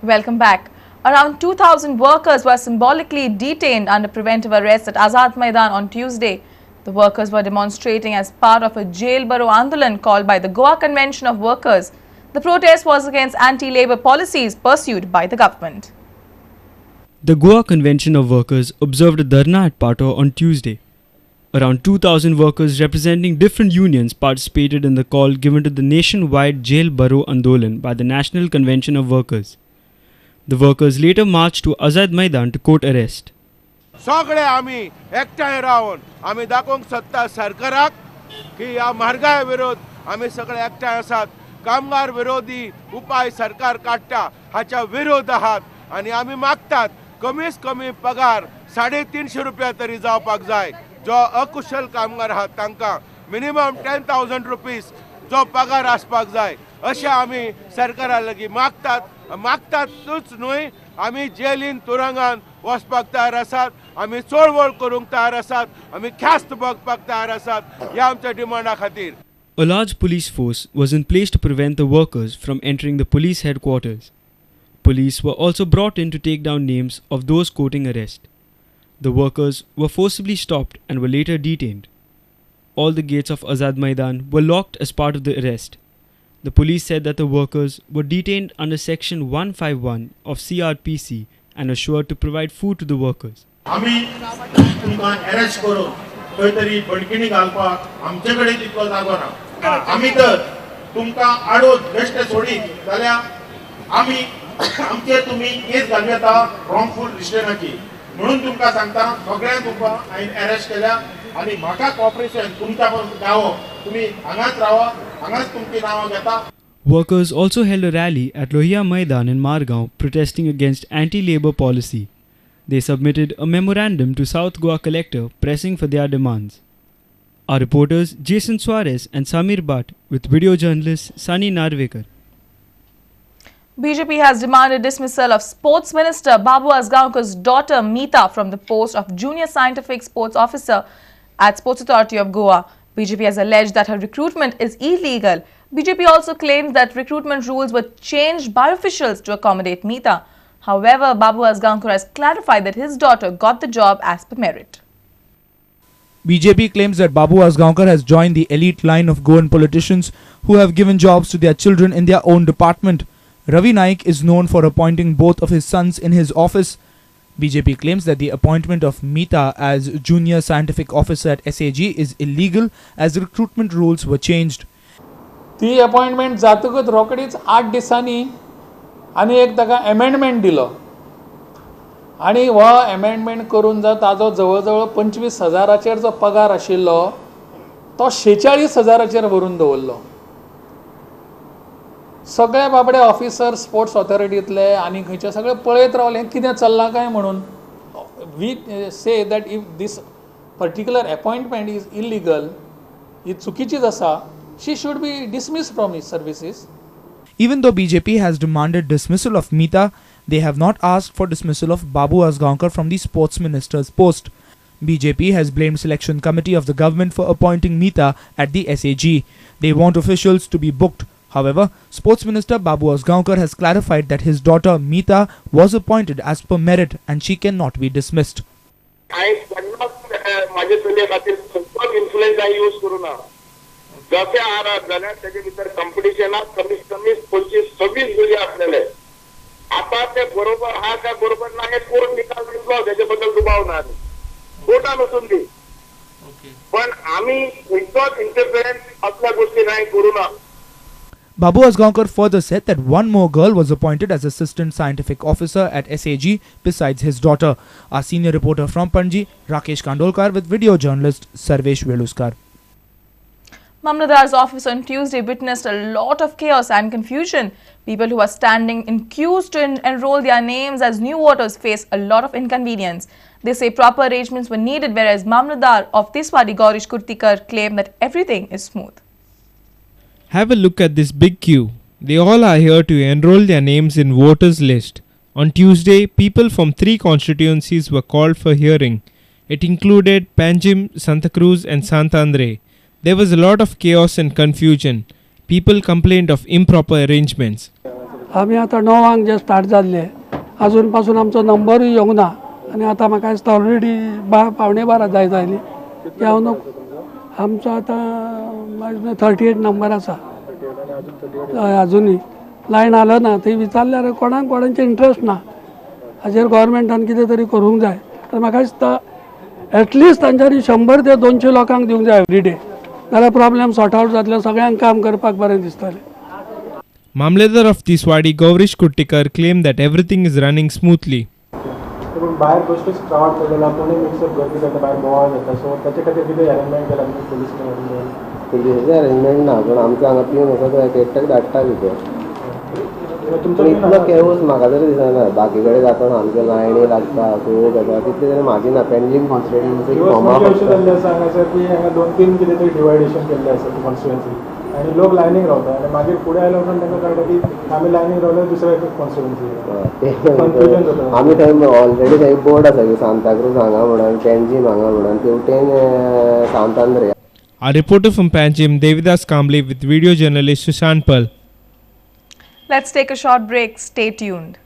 Welcome back. Around 2,000 workers were symbolically detained under preventive arrest at Azad Maidan on Tuesday. The workers were demonstrating as part of a jail baro Andolan called by the Goa Convention of Workers. The protest was against anti-labor policies pursued by the government. The Goa Convention of Workers observed a dharna at Pato on Tuesday. Around 2,000 workers representing different unions participated in the call given to the nationwide Jail Baro Andolan by the National Convention of Workers. The workers later marched to Azad Maidan to court arrest. सगळे आम्ही एकठांय रावन आम्ही दाखोवंक सोदता सरकाराक की ह्या म्हारगाय विरोध आम्ही सगळे एकठांय आसात. कामगार विरोधी उपाय सरकार काडटा हाच्या विरोध आहात आनी आमी मागतात कमीत कमी पगार 350 रुपया तरी जावपाक जाय. जो अकुशल कामगार आहात तांकां मिनिमम 10,000 रुपीज जो पगार आसपाक जाय अशें आमी सरकारा लागीं मागतातूच न्हय आमी जेलीन तुरुंगान वचपाक तयार आसात. आमी चळवळ करूंक तयार आसात. आमी ख्यास्त भोगपाक तयार आसात ह्या आमच्या डिमांडा खातीर. A large police force was in place to prevent the workers from entering the police headquarters. Police were also brought in to take down names of those courting arrest. The workers were forcibly stopped and were later detained. All the gates of Azad Maidan were locked as part of the arrest. The police said that the workers were detained under Section 151 of CRPC and assured to provide food to the workers. आम्ही तुमकां arrest करून खंय तरी बडकिणी घालपाक आमचे कडेन तितलो जागो ना. आमी तर तुमकां आडोद बेश्ट सोडीत जाल्यार आमी आमचेर तुमी केस घालूं येता रॉंगफूल रिस्ट्रेनाची म्हणून तुमकां सांगता सगळ्यांक तुमकां हांवें अरेस्ट केल्या आनी म्हाका कॉपरेशन तुमच्या गांवो तुमी हांगाच रावा हांगाच तुमची नांवां घेता. Workers also held a rally at Lohia Maidan in Margaon protesting against anti-labor policy. They submitted a memorandum to South Goa Collector pressing for their demands. Our reporters Jason Suarez and Samir Bhatt with video journalist Sunny Narvekar. BJP has demanded dismissal of Sports Minister Babu Asgaonkar's daughter Meeta from the post of Junior Scientific Sports Officer at Sports Authority of Goa. BJP has alleged that her recruitment is illegal. BJP also claims that recruitment rules were changed by officials to accommodate Meeta. However, Babu Asgaonkar has clarified that his daughter got the job as per merit. BJP claims that Babu Asgaonkar has joined the elite line of Goan politicians who have given jobs to their children in their own department. Ravi Naik is known for appointing both of his sons in his office. BJP claims that the appointment of Meeta as Junior Scientific Officer at SAG is illegal as recruitment rules were changed. ती appointment जातकच रोकडीच 8 दिसांनी आनी एक ताका amendment दिलो आनी हो एमेंडमेंट करून ताजो जवळ जवळ 25,000 जो पगार आशिल्लो तो 46,000 व्हरून दवरलो. सगळे बाबडे ऑफिसर स्पोर्ट्स ऑथॉरिटींतले आनी खंयचे सगळे पळयत रावले कितें चल्लां काय म्हणून. We say that if this particular appointment is illegal ही चुकीचीच आसा. She should be dismissed from his services. Even though BJP has demanded dismissal of Meeta, they have not asked for dismissal of Babu Asgaonkar from the sports minister's post. BJP has blamed selection committee of the government for appointing Meeta at the SAG. They want officials to be booked. However, Sports Minister Babu Asgaonkar has clarified that his daughter Meeta was appointed as per merit and she cannot be dismissed. जसे आहात जाल्यार तेजे भितर कॉम्पिटिशनाक कमीत कमी 25-26 भुरगे आसलेले. आता ते बरोबर हा काय बरोबर ना हे कोर्ट निकाल दिलो त्याच्या बद्दल दुबाव ना कोर्टान वचून दी. पण आम्ही खंयचोच इंटरफेरन्स असल्या गोष्टी नाही करू ना. Babu Asgaonkar further said that one more girl was appointed as Assistant Scientific Officer at SAG besides his daughter. Our senior reporter from Panji, Rakesh Kandolkar with video journalist Sarvesh Veluskar. Mamladar's office on Tuesday witnessed a lot of chaos and confusion. People who are standing in queues to enroll their names as new voters face a lot of inconvenience. They say proper arrangements were needed, whereas Mamladar of Tiswadi Gaurish Kurtikar claimed that everything is smooth. Have a look at this big queue. They all are here to enroll their names in voters list. On Tuesday, people from 3 constituencies were called for hearing. It included Panjim, Santa Cruz and Santandre. There was a lot of chaos and confusion. People complained of improper arrangements. आमी आतां 9 जे start जाल्ले अजून पासून आमचो नंबरूय येवंक ना आनी आतां म्हाका दिसता ऑलरेडी 12:15 जायत आयली येवन आमचो आतां 38 नंबर आसा अजुनूय लायन आलो ना थंय विचारल्यार कोणाचे इंट्रस्ट ना हाजेर गोवोरमेंटान कितें तरी करूंक जाय तर म्हाका दिसता एटलिस्ट तांच्यांनी 100 ते 200 लोकांक दिवंक जाय एवरीडे जाल्यार प्रॉब्लेम सॉर्ट आवट जातले सगळ्यांक काम करपाक बरें दिसतलें. Mamledar of Tiswadi Gaurish Kuttikar claimed that everything is running smoothly. पूण भायर बेश्टेच क्रावड पडलेला कोणी मिक्सअप गर्दी जाता भायर बोवाळ जाता सो ताचे खातीर कितें अरेंजमेंट केला पुलिसाचें अरेंजमेंट ना पूण आमचो हांगा पिवन आसा तो एकट्याक धाडटा भितर पूण इतलो केवूच म्हाका तरी दिसना बाकी कडेन जाता आमच्यो लायनी लागता खूब येता तितले तरी म्हाजी ना पेंडींग कॉन्स्टिट्युएन्सी अशें जाल्लें आसा हांगासर की हांगा 2-3 कितें तरी डिवायडेशन केल्लें आसा कॉन्स्टिट्युएन्सी आनी लोक लायनीक रावता आनी मागीर फुडें आयलो उपरांत तांकां कळटा की आमी लायनीक रावल्यार दुसऱ्या कॉन्स्टिट्युएन्सी जाता आमी थंय ऑलरेडी थंय बोर्ड आसा की सांताक्रूज हांगा म्हणून पेंजीम हांगा म्हणून तेवटेन सांतांद्रे. Our reporter from Panjim, Devidas Kamble, with video journalist Sushant Pal. Let's take a short break. Stay tuned.